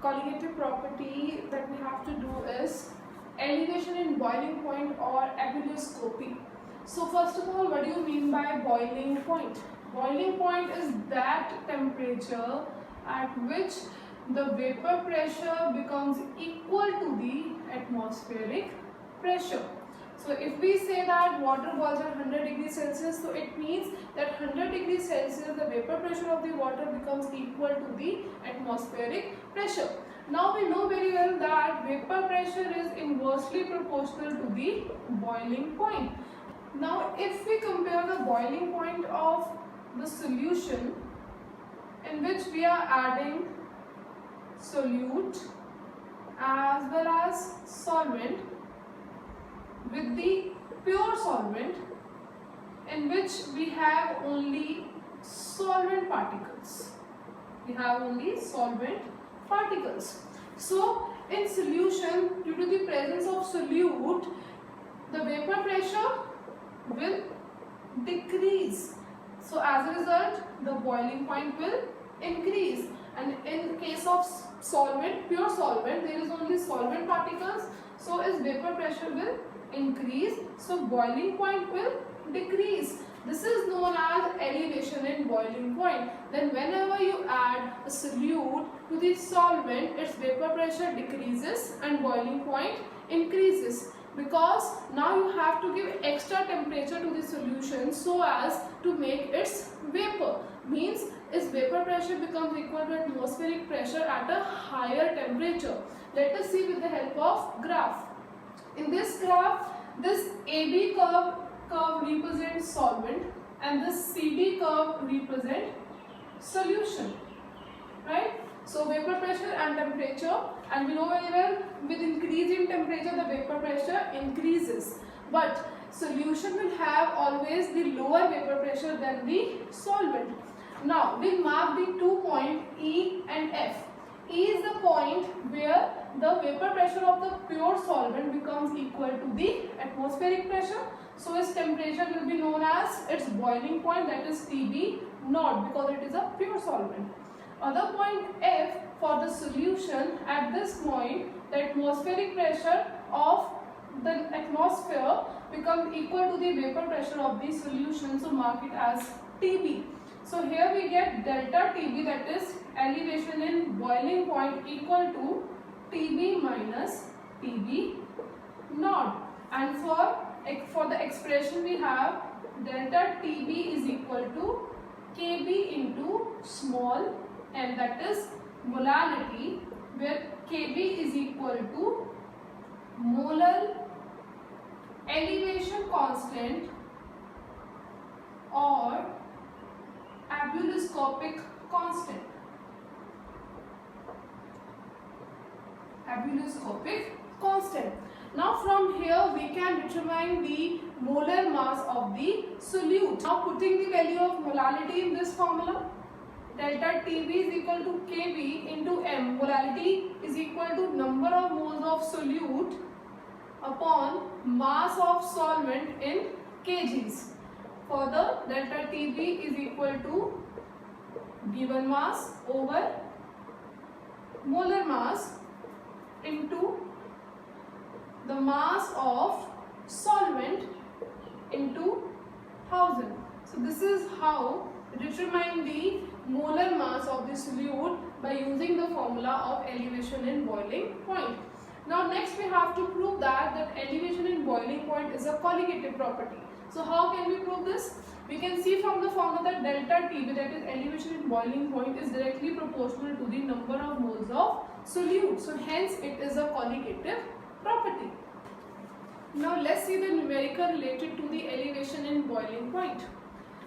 colligative property that we have to do is elevation in boiling point or ebullioscopy. So first of all, what do you mean by boiling point? Boiling point is that temperature at which the vapor pressure becomes equal to the atmospheric pressure. So if we say that water boils at 100 degrees Celsius, so it means that 100 degrees Celsius the vapor pressure of the water becomes equal to the atmospheric pressure. Now we know very well that vapor pressure is inversely proportional to the boiling point. Now if we compare the boiling point of the solution in which we are adding solute as well as solvent with the pure solvent in which we have only solvent particles. We have only solvent particles. So in solution, due to the presence of solute, the vapor pressure will decrease. So as a result, the boiling point will increase. And in case of solvent, pure solvent, there is only solvent particles, so its vapor pressure will increase, so boiling point will decrease. This is known as elevation in boiling point. Then whenever you add a solute to the solvent, its vapor pressure decreases and boiling point increases, because now you have to give extra temperature to the solution so as to make its vapor. Means its vapor pressure becomes equal to atmospheric pressure at a higher temperature. Let us see with the help of graph. In this graph, this AB curve represents solvent and this CD curve represents solution, right? So vapor pressure and temperature, and we know very well with increasing temperature the vapor pressure increases, but solution will have always the lower vapor pressure than the solvent. Now we mark the 2 points E and F. E is the point where the vapor pressure of the pure solvent becomes equal to the atmospheric pressure. So its temperature will be known as its boiling point, that is TB naught, because it is a pure solvent. Other point F for the solution, at this point the atmospheric pressure of the atmosphere becomes equal to the vapor pressure of the solution, so mark it as TB. So here we get delta TB, that is elevation in boiling point, equal to TB minus TB naught. And for the expression we have delta TB is equal to Kb into small m, that is molality, where Kb is equal to molar elevation constant or ebullioscopic constant. Ebullioscopic constant. Now from here we can determine the molar mass of the solute. Now putting the value of molality in this formula, delta TB is equal to Kb into m. Molality is equal to number of moles of solute upon mass of solvent in kgs. Further, delta TB is equal to given mass over molar mass into the mass of solvent into 1000. So this is how we determine the molar mass of the solute by using the formula of elevation in boiling point. Now next we have to prove that elevation in boiling point is a colligative property. So how can we prove this? We can see from the formula that delta TB, that is elevation in boiling point, is directly proportional to the number of moles of solute. So hence it is a colligative property. Now let's see the numerical related to the elevation in boiling point.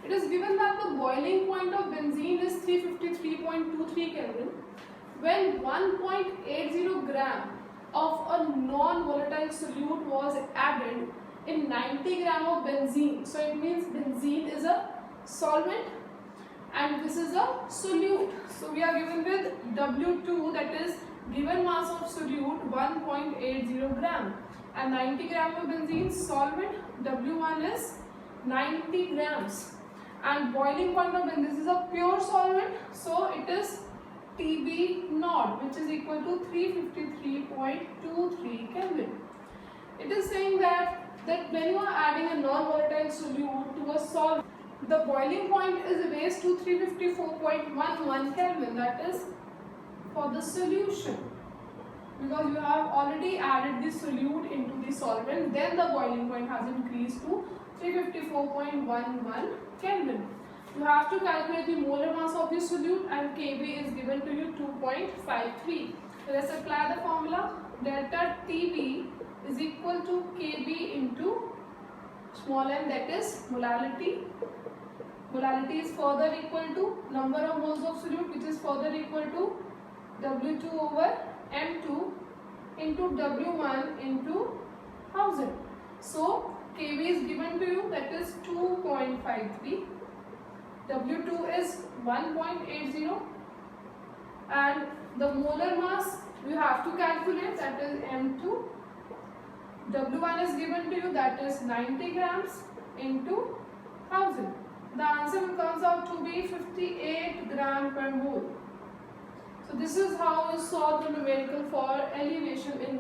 It is given that the boiling point of benzene is 353.23 Kelvin when 1.80 gram of a non-volatile solute was added in 90 gram of benzene. So it means benzene is a solvent and this is a solute. So we are given with W2, that is given mass of solute 1.80 gram, and 90 gram of benzene solvent, W1 is 90 grams, and boiling point of benzene, this is a pure solvent, so it is TB naught, which is equal to 353.23 Kelvin. It is saying that when you are adding a non-volatile solute to a solvent, the boiling point is raised to 354.11 Kelvin. That is for the solution, because you have already added the solute into the solvent, then the boiling point has increased to 354.11 Kelvin. You have to calculate the molar mass of the solute, and Kb is given to you 2.53. So let's apply the formula. Delta Tb is equal to Kb into small m, that is molality. Molality is further equal to number of moles of solute, which is further equal to W2 over M2 into W1 into 1000. So Kb is given to you, that is 2.53. W2 is 1.80, and the molar mass you have to calculate, that is M2. W1 is given to you, that is 90 grams into 1000. The answer comes out to be 58 gram per mole. So this is how you solve the numerical for elevation in